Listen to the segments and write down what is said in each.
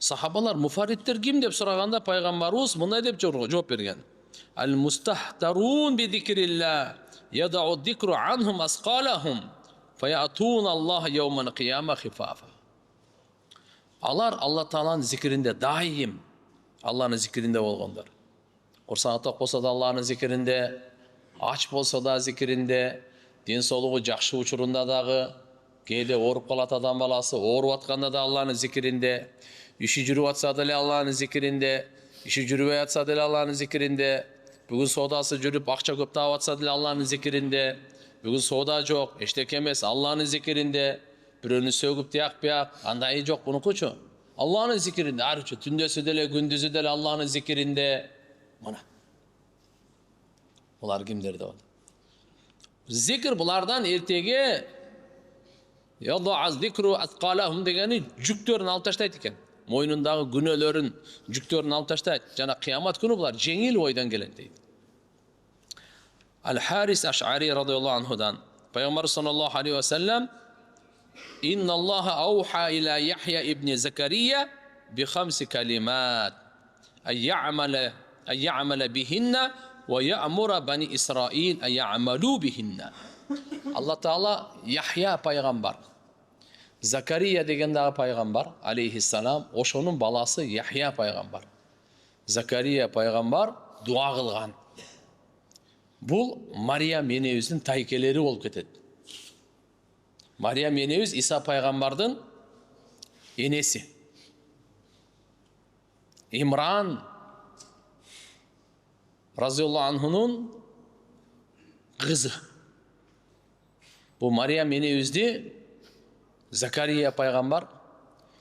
Сахабалар муфарриттер ким деп сураганда пайгамбарыбыз мындай деп жооп берген. Ал мустахтарун би зикрилlah ядау зикру анхум асқалахум фаятун Аллах яуман қияма хифафа. Алар Алла Тааланын зикиринде дайым, Алланын зикиринде болгондар. Курсагы ток болсо да Алланын зикиринде, ач болсо да зикиринде, ден соолугу жакшы учурунда дагы, кээде ооруп калат адам баласы, ооруп атканда да Алланын зикиринде, иши жүрүп атса деле Алланын зикиринде, иши жүрбөй атса деле Алланын зикиринде, бүгүн соодасы жүрүп акча көп таап атса деле Алланын зикиринде, бүгүн соода жок, эчтеке эмес, Алланын зикиринде, бирөөнү сөгүп тиякпыяк, андай жок бунукучу. Алланын зикиринде, арчу түндөсү деле, күндүзү деле Алланын зикиринде. Мына. Булар кимдер деп атат? Зикр булардан эртеге Yada'az zikru asqalahum degeni жүктөрүн алып таштайт экен. Мойнундагы күнөөлөрүн, жүктөрүн алып таштайт. Жана кыямат күнү булар жеңил ойдан келет дейт. Ал-Харис Аш'ари радıyallahu anhudan Peygamber sallallahu aleyhi ve sellem İnna Allah auha ila Yahya ibn Zakariya bi khamsi kalimat ay ya'mala bihinna ve ya'mura bani İsrail ay ya'malu bihinna. Allah Taala Yahya peygamber, Zakariya degендagi peygamber aleyhisselam, ошонун баласы Yahya peygamber. Zakariya peygamber дуа кылган. Бул Мариям энебиздин тайкелери болуп кетет. Мариям энебиз Иса пайгамбардын энеси. Имран разıyallahu анхунун кызы. Бул Мариям энебизди Закария пайгамбар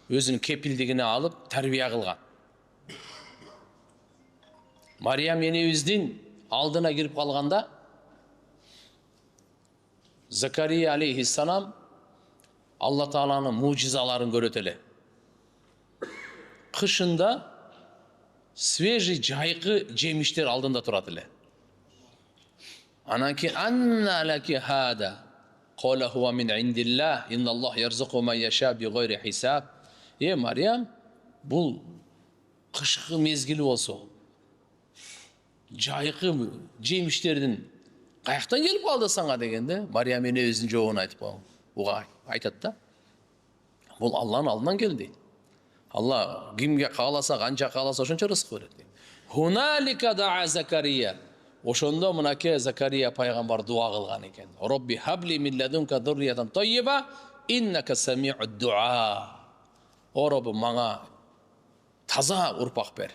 өзүнүн кепилдигине алып тарбия кылган. Мариям энебиздин алдына кирип калганда Закария алейхиссалам Алла Тааланын мужизаларын көрөт эле. Кышында свежий жайкы жемиштер алдында турат эле. Анан кийин анна лаки хада qala huwa min indillah innalloh yarzuqu man yasha big'ayri hisab. Maryam, бул кышкы мезгили болсо жайкы жемиштердин каяктан келип калды сага дегенде, Мариям энебиздин жообун айтып буга айтат да. Бул Алланын алдынан келди дейт. Алла кимге кааласа, канча кааласа ошончо рызык берет дейт. Хуналика да'a Закария. Ошондо мынаке Закария пайгамбар дуа кылган экен. Робби хабли мин ладунка зурриятан таййиба иннака сами'уд дуа. О Роббум, мага таза урпак бер.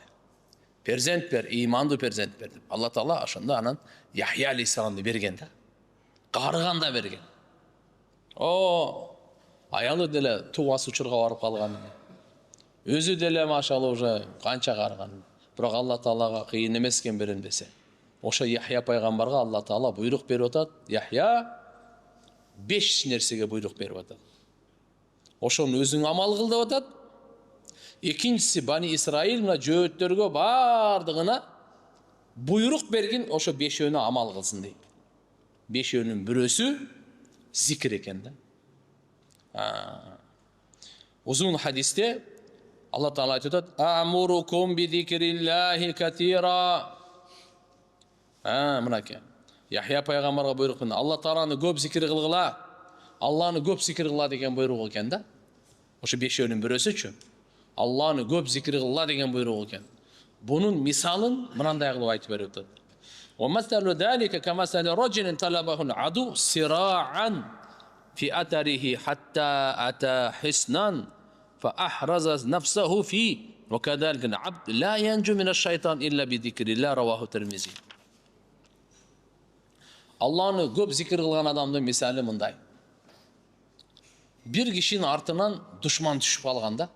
Перзент бер, имандуу перзент бер деп. Алла Таала ошондо анан Яхья алейхиссаламды берген да. Карыганда берген. Аялы деле тугасы учурга барып калган. Өзү деле машалла уже канча карыган. Бирок Алла Таалага кыйын эмес экен берем десе. Ошо Яхья пайгамбарга Алла Таала буйрук берип атат. Яхья 5 нерсеге буйрук берип атат. Ошону өзүң амал кыл деп атат. Экинчиси Бани Исраил мына жөөттөргө бардыгына буйрук берген, ошо 5өөнү амал кылсын дейт. 5өөнүн бирөөсү зикир экен да. Узун хадисте Алла Таала айтып атат: "Амурукум би зикриллахи катира." Мынаке. Яхья пайгамбарга буйрук берген. Алла Тааланы көп зикир кылгыла, Алланы көп зикир кыла деген буйрук экен да. Ошо 5өөнүн бирөөсүчү. Алланы көп зикир кыла деген буйрук экен. Бунун мисалын мынандай кылып айтып берип атат. Ва масалу залика камасали раджулин талабаху аду сирa'an fi atarihi hatta ata hisnan fa ahraza nafsahu fi wa kadhalika al-'abd la yanju min ash-shaytan illa bi zikrillah rawahu Tirmizi. Allah'ını көп zikir kılgan adamın misali mınday. Bir kişinin артынан düşman düşüp kalganda,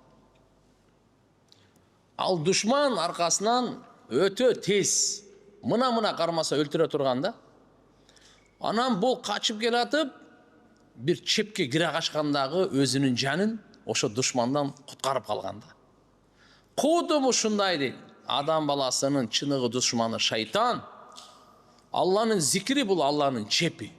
al düşman arkasından ötö tez, mına karmasa öldüre turganda, anam bol kaçıp gelatıp, bir çepke gire kaçkandağı özünün canın, oşo düşmandan kutkarıp kalganda. Kudumu şundaydı, adam balasının çınığı düşmanı şeytan, Allah'ın zikri bul Allah'ın çepi.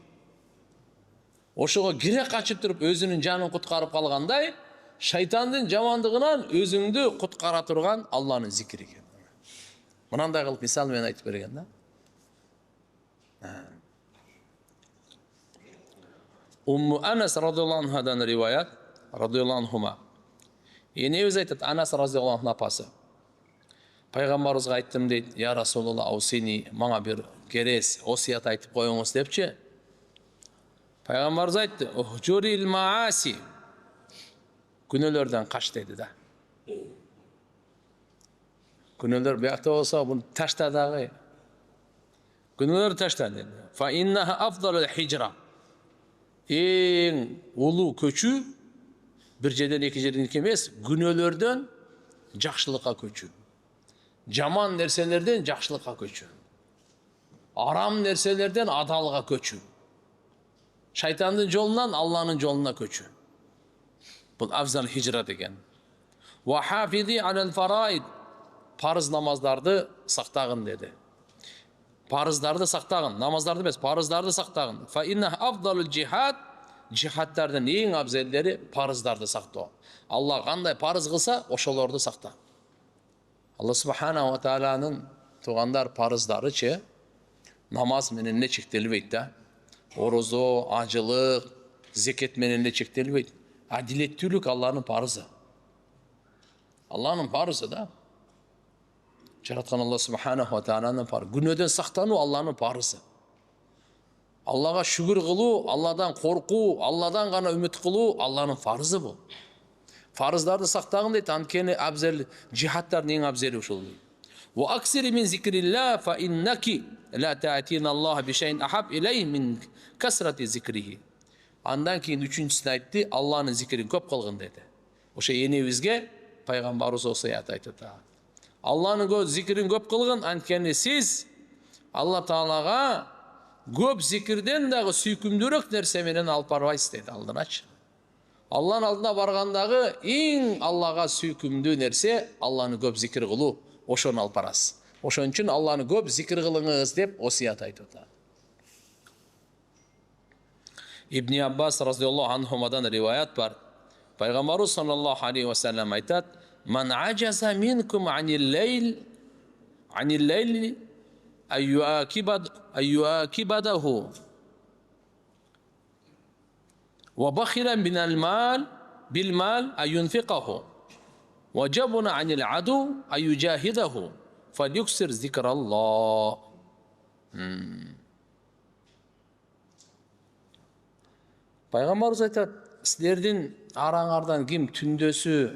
Oşoğa gire kaçıp durup özünün canını kutkarıp kalganday, Шайтандын жамандыгынан өзүңдү куткара турган Алланын зикри экен. Мынандай кылып мисал менен айтып берген да. Умму Анас радhiyallahu anhaдан риваят, радhiyallahu anhuma. Енебиз айтат, Анас радhiyallahu anh'нын апасы. Пайгамбарыбызга айттым дейт, я Расулулла, аусини, мага бир керес, осият айтып коюңуз депчи. Пайгамбарыбыз айтты, ухжурил мааси. Күнөөлөрдөн кач деди да. Күнөөлөр биякта болсо, буну ташта дагы. Күнөөлөр ташта деди. Фа иннаха афдалул хижра. Эң улуу көчүү бир жерден эки жерден эмес, күнөөлөрдөн жакшылыкка көчүү. Жаман нерселерден жакшылыкка көчүү. Арам нерселерден адалга көчүү. Шайтандын жолунан Алланын жолуна көчүү. Бул афзал хижра деген. Ва хафизи алал фараид. Парыз намаздарды сактагын деди. Парыздарды сактагын, намаздарды эмес, парыздарды сактагын. Фа инна афдалул джихад, джихадтардын эң абзелдери парыздарды сактоо. Алла кандай парыз кылса, ошолорду сакта. Алла субхана ва тааланын тугандар парыздарычы намаз менен эле чектелбейт да. Орозо, ажылык, зекет менен эле чектелбейт. Адилеттүүлүк Алланын парызы. Алланын парызы да. Жараткан Алла субхана ва тааланын парызы. Күнөөдөн сактануу Алланын парызы. Аллага шүгүр кылуу, Алладан коркуу, Алладан гана үмүт кылуу Алланын парызы бул. Парыздарды сактагын дейт, анткени абзел жихадтардын эң абзели ушул. Ва аксири мин зикрилла фа иннаки ла таатина Аллах би шайин ахаб илей мин касрати зикрихи. Андан кийин үчүнчүсүн айтты, Алланын зикрин көп кылгын деди. Ошо энебизге пайгамбарыбыз осуят айтты. Алланын зикрин көп кылгын, анткени сиз Алла Таалага көп зикирден дагы сүйкүмдүүрөөк нерсе менен алып барбайсыз деди алдыначы. Алланын алдына баргандагы эң Аллага сүйкүмдүү нерсе Алланы көп зикир кылуу, ошону алып барасыз. Ошон үчүн Алланы көп зикир кылыңыз деп осият айтып атат. Ибн Аббас разhiyallohu anhumadan риваят бар. Пайгамбарыбыз саллаллаху алейхи ва саллям айтат: "Ман ажаза минкум анил лейли айюакибадаху ва бахилан билмал айюнфиқаху ва жабуна анил аду айюджахидаху фалюксир зикраллах." Пайгамбарыбыз айтат, силердин араңардан ким түндөсү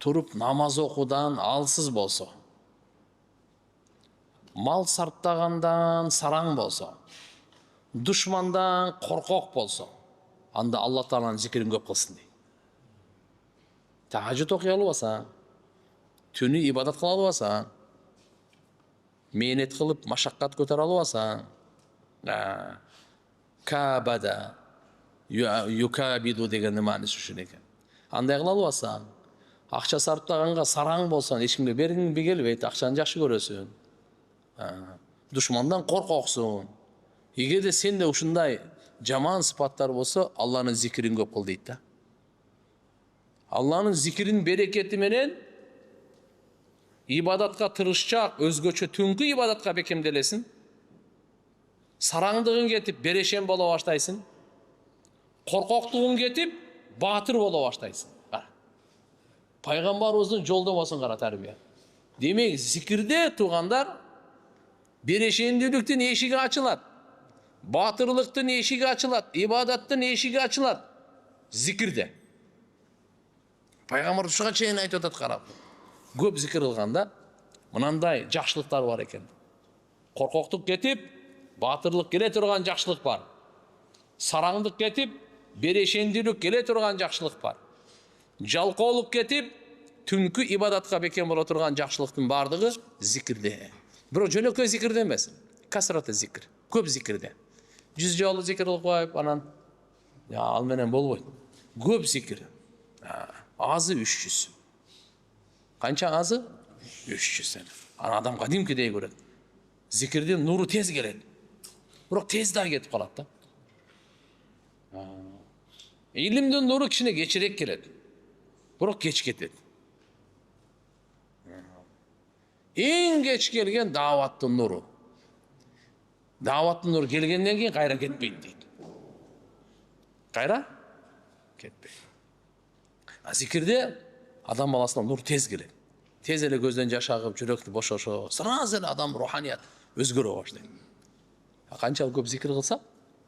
туруп намаз окуудан алсыз болсо, мал сарптагандан сараң болсо, душмандан коркок болсо, анда Алла Тааланын зикирин көп кылсын дейт. Тахажжуд окуй албасаң, түнү ибадат кыла албасаң, мээнет кылып машаккат көтөрө албасаң, кабада юкабиду дегенин мааниси ушул экен. Андай кыла албасаң, акча сарптаганга сараң болсоң, эч кимге бергиң келбейт, акчаны жакшы көрөсүң. Душмандан коркоксуң. Эгерде сенде ушундай жаман сыпаттар болсо, Алланын зикирин көп кыл дейт да. Алланын зикирин берекети менен ибадатка тырышчаак, өзгөчө түнкү ибадатка бекемделесиң. Сараңдыгың кетип, берешен боло баштайсың. Коркоктугуң кетип, баатыр боло баштайсың. Пайгамбарыбыздын жолдомосун кара тарбия. Демек, зикирде тугандар берешендүүлүктүн эшиги ачылат. Баатырлыктын эшиги ачылат, ибадаттын эшиги ачылат. Зикирде. Пайгамбар ушуга чейин айтып атат, карап. Көп зикир кылганда мынандай жакшылыктар бар экен. Коркоктук кетип, баатырлык келе турган жакшылык бар. Сараңдык кетип, берешендүүлүк келе турган жакшылык бар. Жалкоолук кетип, түнкү ибадатка бекем боло турган жакшылыктын бардыгы зикирде. Бирок жөнөкөй зикирде эмес, касраты зикир, көп зикирде. 100 жолу зикир кылып коюп, анан ал менен болбойт. Көп зикир. Азы 300. Канча азы? 300. Ана адам кадимкидей көрөт. Зикирдин нуру тез келет. Бирок тез да кетип калат да. Илимдин нуру кичине кечирээк келет. Бирок кеч кетет. Эң кеч келген даваттын нуру. Даваттын нуру келгенден кийин кайра кетпейт дейт. Кайра кетпейт. Зикирде адам баласына нур тез келет. Тез эле көздөн жаш агып, жүрөктү бошошо, сразу эле адам руханият өзгөрө баштайт. Канчалык көп зикир кылса,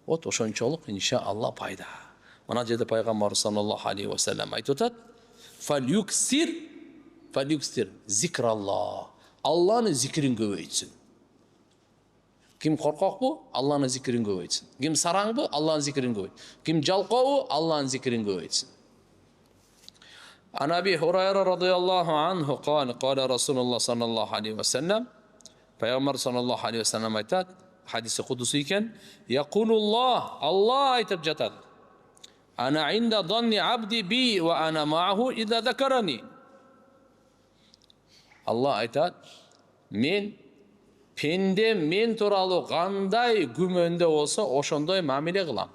вот ошончолук иншаалла пайда. Мына жерде пайгамбар саллаллаху алейхи ва саллям айтып атат: "Фалюксир зикраллах." Алланын зикирин көбөйтсүн. Ким коркокпу? Алланын зикирин көбөйтсүн. Ким сараңбы? Алланын зикирин көбөйтсүн. Ким жалкообу? Алланын зикирин көбөйтсүн. Ан Аби Хурайра радıyallahu anhu qala Rasulullah sallallahu aleyhi ve sellem, Peygamber sallallahu aleyhi ve sellem aytat, hadisi kudusu iken, Yaqulullah, Allah aytып жатат: "Ana inda dhanni abdi bi wa ana ma'ahu idha dhakarani." Allah aytat, men pende men tuуралуу кандай күмөндө болсо, ошондой мамиле кылам.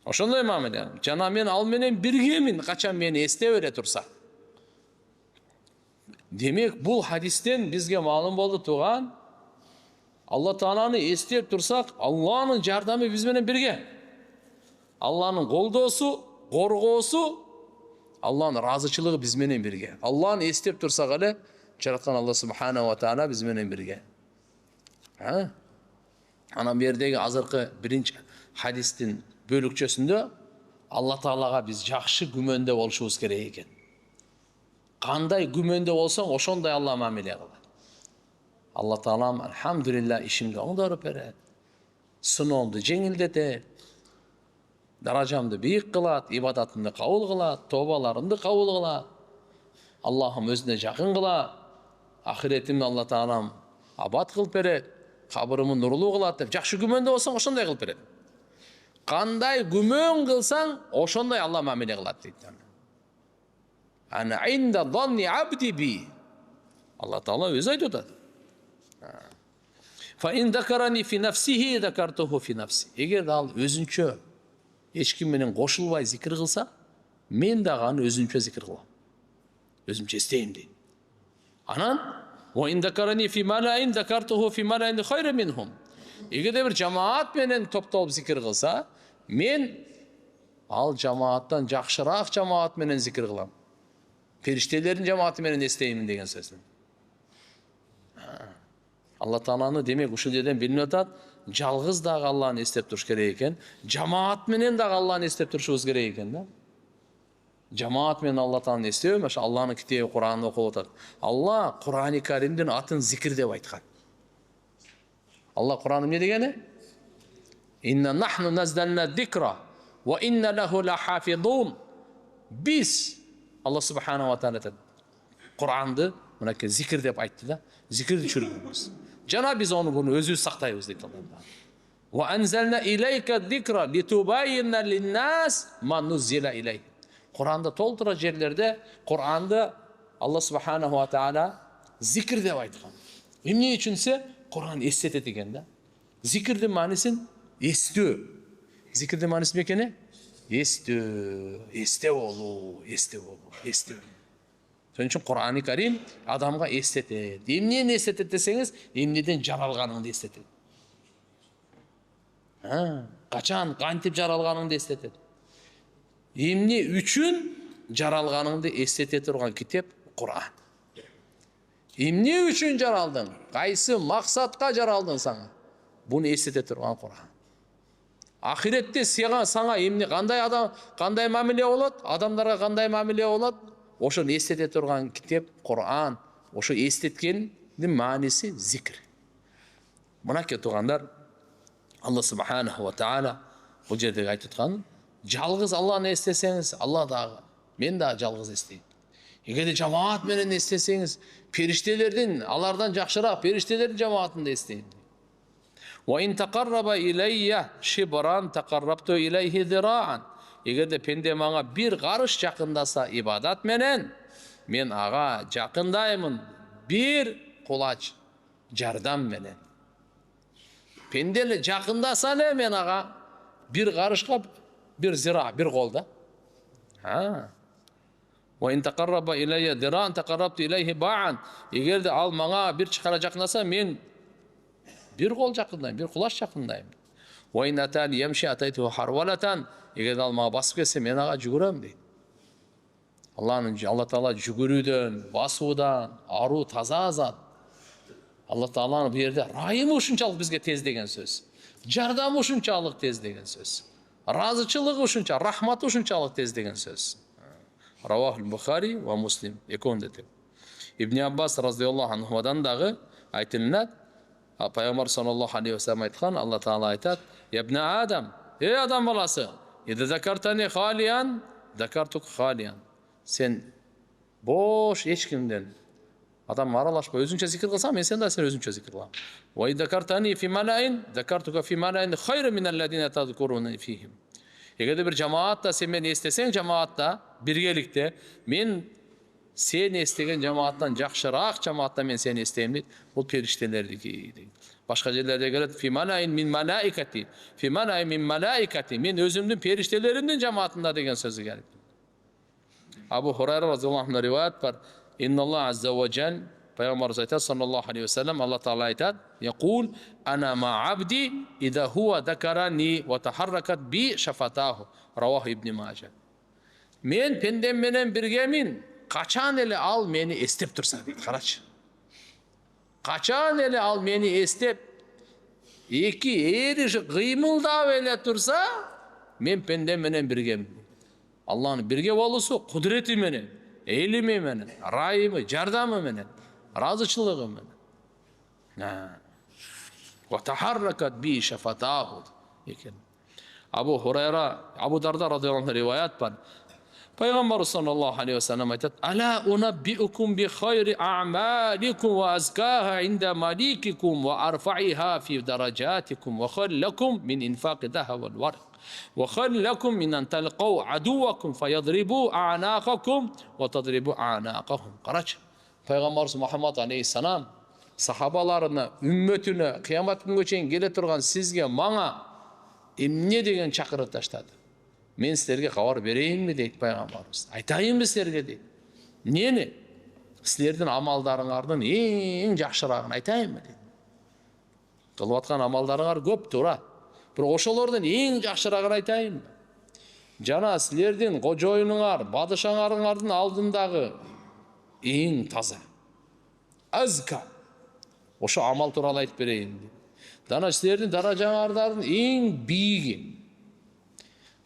Ошондой мамиле. Жана мен ал менен биргемин, качан мени эстеп эле турса. Демек, бул хадистен бизге маалым болду туган, Алла Тааланы эстеп турсак, Алланын жардамы биз менен бирге. Алланын колдоосу, коргоосу, Алланын разычылыгы биз менен бирге. Алланы эстеп турсак эле, жараткан Алла субхана ва таала биз менен бирге. Анан бердеги азыркы биринчи хадистин бөлүкчөсүндө Алла Таалага биз жакшы күмөндө болушубуз керек экен. Кандай күмөндө болсоң, ошондой Алла мамиле кылат. Алла Таалам алхамдулилlah ишимди оңдоруп берет. Сыноомду жеңилдетет. Даражамды бийик кылат, ибадатымды кабыл кылат, тобаларымды кабыл кылат. Аллахым өзүнө жакын кылат. Ахиретимди Алла Таалам абад кылып берет. Кабырымды нурлуу кылат деп жакшы күмөндө болсоң, ошондой кылып берет. Кандай күмөн кылсаң, ошондой Алла мамиле кылат дейт. Ана инда дhanni abdi bi. Алла Таала өзү айтып атат. Fa in dhakarani fi nafsihi dhakartuhu fi nafsi. Эгер ал өзүнчө эч ким менен кошулбай зикир кылса, мен дагы аны өзүнчө зикир кылам. Өзүмчө эстейм дейт. Анан wa in dhakarani fi mala'in dhakartuhu fi mala'in khayrin minhum. Эгерде бир жамаат менен топтолуп зикир кылса, мен ал жамааттан жакшыраак жамаат менен зикир кылам. Периштелердин жамааты менен эстеймин деген сөз. Алла Тааланы демек ушул жерден билинип атат, жалгыз дагы Алланы эстеп туруш керек экен, жамаат менен дагы Алланы эстеп турушубуз керек экен да. Жамаат менен Алла Тааланы эстеп, ошо Алланын китеби Куранды окуп атат. Алла Курани Каримдин атын зикир деп айткан. Алла Кураны эмне дегени? Инна нахну наздална зикра ва инна лаху лахафизун. Биз Алла субхана ва таала айтат. Куранды мынакей зикир деп айтты да. Зикирди чүргүбүз. Жана биз аны буну өзүбүз сактайбыз дейт Алла. Ва анзална илейка зикра литубайина линнас ма нузила илей. Куранда толтура жерлерде Куранды Алла субхана ва таала зикир деп айткан. Эмне үчүнсө Куран эстетет экен да. Зикирдин маанисин эстөө. Зикирдин мааниси эмне экени? Эстөө, эсте болуу, эсте болуу, эстөө. Ошон үчүн Курани Карим адамга эстетет. Эмнени эстетет десеңиз, эмнеден жаралганыңды эстетет. Качан, кантип жаралганыңды эстетет. Эмне үчүн жаралганыңды эстете турган китеп Куран. Эмне үчүн жаралдың? Кайсы максатка жаралдың саңа? Буну эстете турган Куран. Ахиретте сага эмне кандай адам, кандай мамиле болот? Адамдарга кандай мамиле болот? Ошону эстете турган китеп Куран. Ошо эстеткендин мааниси зикир. Мынакей туугандар, Алла субханаху ва таала бул жерде айтып аткан, жалгыз Алланы эстесеңиз, Алла дагы, мен дагы жалгыз эстейм. Эгерде жамаат менен эстесеңиз, периштелердин, алардан жакшыраак периштелердин жамаатында эстейм. Ва ин тaqarraba ilayya shibran taqarrabtu ilayhi zira'an. Эгерде пенде мага бир карыш жакындаса ибадат менен, мен ага жакындаймын бир кулач жардам менен. Пенде эле жакындаса эле мен ага бир карышка бир зира, бир кол да. Ve in taqarraba ilayya diran taqarrabtu ilayhi ba'an. Eğer de al bana bir çıkara jakındasa men bir kol jakındayım, bir kulaş jakındayım. Ve in atani yemshi ataytuhu harwalatan. Eğer de al bana basıp kelse men ağa жүгүрөм deydi. Allah Taala жүгүрүүдөн, басуудан, аруу таза зат. Allah Taala'nın bu yerde rahimi ушунчалык bizge tez деген söz. Жардамы ушунчалык tez деген söz. Разычылыгы ушунча, рахматы ушунчалык tez деген söz. Равахул Бухари ва Муслим. Екондетип. Ибн Аббас разияллаху анхудан дагы айтылат. Пайгамбар саллаллаху алейхи ва саллям айткан, Алла Таала айтат: "Я ибн Адам, ey адам баласы, иде закартани халиян, закартук халиян." Sen boş ешкимден адам аралашпа, өзүнчө зикир кылсаң, мен сен да сен өзүнчө зикир кылам. Ва закартани фи малаин, закартука фи малаин хайру миналлазина тазкуруна фихим. Эгерде бир жамаатта сен мени эстесең, жамаатта, биргеликте, мен сен эстеген жамааттан жакшыраак жамаатта мен сени эстейм дейт. Бул периштелердики дейт. Башка жерлерде келет фи малаин мин малаикати, фи малаин мин малаикати, мен өзүмдүн периштелеримдин жамаатында деген сөзү келет. Abu Hurayra radıyallahu anh'ın rivayet var. İnna Allah azze ve cel Peygamber sallallahu aleyhi ve sellem Allah Teala ayet يقول أنا مع عبدي إذا هو ذكرني وتحركت بي شفتاه رواه İbn Majah. Men pendem menen birgemin. Kaçan ele al meni estep tursa deydi. Karaç. Kaçan ele al meni estep iki eri kıymıldap ele tursa men pendem menen birgemin. Allah'ın birge bolusu kudreti menen, eğilimi menen, rayımı, jardamı menen, razıçılığı menen. Ve taharrakat bi şefatahu. Abu Hurayra, Abu Darda radıyallahu anh rivayet var. Peygamber sallallahu aleyhi ve sellem ayet: "Ala unabbiukum bi hayri a'malikum ve azkaha inda malikikum ve arfa'iha fi derecatikum ve khallakum min infaqi daha vel varq." وخل لكم من أن تلقوا عدوكم فيضربوا أعناقكم وتضربوا أعناقهم. Qaraç. Peygamberimiz Muhammed Aleyhisselam sahabalarına, ümmetine, kıyamet gününe çeyin gele turgan sizge, mana emne degen çakırıp taşladı. Men sizlerge habar bereyim mi deydi Peygamberimiz. Aytayım mı sizlerge deydi. Neni? Sizlerden amallarınlardan en jakşıragын aytayım mı deydi. Kılıp atkan amallarınlar köp tura. Bir oşolordan en jakşıragын aytayım mı? Jana sizlerden kojoyununlar, badışaňarыңардын aldındağı en taza. Azka. Oşo amal turalı aytıp bereyim deydi. Dana sizlerden darajaňardardын en biigi.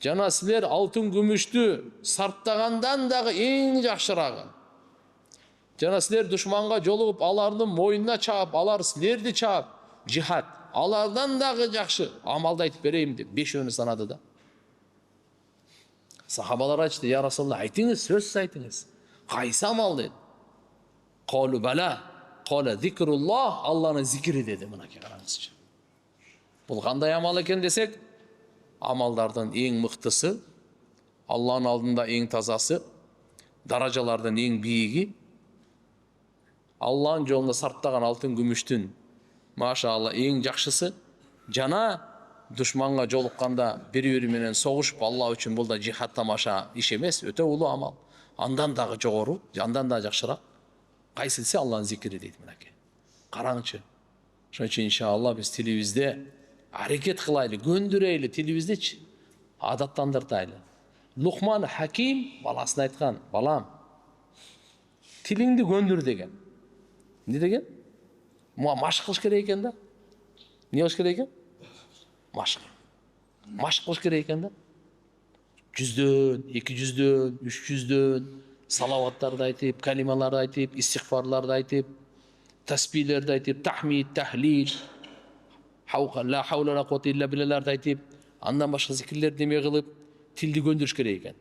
Jana sizler altın gümüştü sarptagandan dağı en jakşıragı. Jana sizler düşmanga jolup alardын moyununa çaap, alar sizlerdi çaap, cihat. Alardan dağı jakşı amalda aytıp bereyim deyip 5 önü sanadı da. Sahabalar açtı, ya Resulullah aytыңыз, söz aytыңız. Qaysı amal dedi. Qalu bala, qala zikrullah, Allah'ın zikri dedi mınaki qarаңызчы. Bul qanday amal eken desek, amallardan en mıhtısı, Allah'ın aldığında en tazası, darajalardan en biigi, Allah'ın yolunda sarptagan altın gümüştün maşallah en jakşısı, jana düşmanга jolukkanda biri menen soğuşup Allah üçün bul da cihat tamaşa iş emes, öte ulu amal. Andan dağı jogoru, andan da jakşırak. Qaysısı Allah'ın zikri deydi mınaki. Qarаңчы. Şoň üçin inşallah biz tilimizde hareket kılaylı, göndüreyli tilimizdeçi. Adattandırtaylı. Luqman Hakim balasına aytkan, balam, tilingdi göndür degen. Ne degen? Maşq kılış kerek eken da. Ne kılış kerek eken? Maşq. Maşq kılış kerek eken da. 100'dön, 200'dön, 300'dön salavattарды aytıp, kalimaları aytıp, istiğfarları aytıp, tasbihleri aytıp, tahmid, tahlil, la havle la kuvvete illa billah'ları aytıp, andan başka zikirler demeye kılıp tildi göndürüş kerek eken.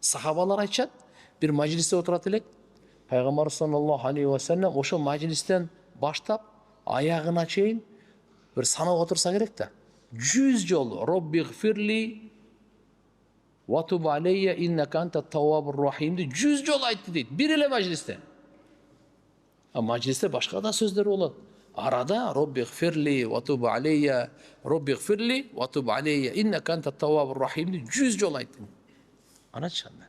Sahabalar aytşat, bir majliste oturat elek, Peygamber sallallahu aleyhi ve sellem oşo majlisten baştap ayağına çeyin bir sanap otursa gerek de 100 jol Rabbi gfirli ve tub aleyye inneke entet tevvabur rahim de 100 jol aytты deydi. Bir ele majliste. Majliste başka da sözleri olur. Arada Rabbi gfirli ve tub aleyye, Rabbi gfirli ve tub aleyye inneke entet tevvabur rahim de 100 jol aytты. Anaçanda.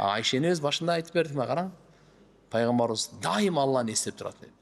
Айшені өз башында айтып бердім, қараң. Пайғамбарымыз дайым Алланы естеп тұратын еді.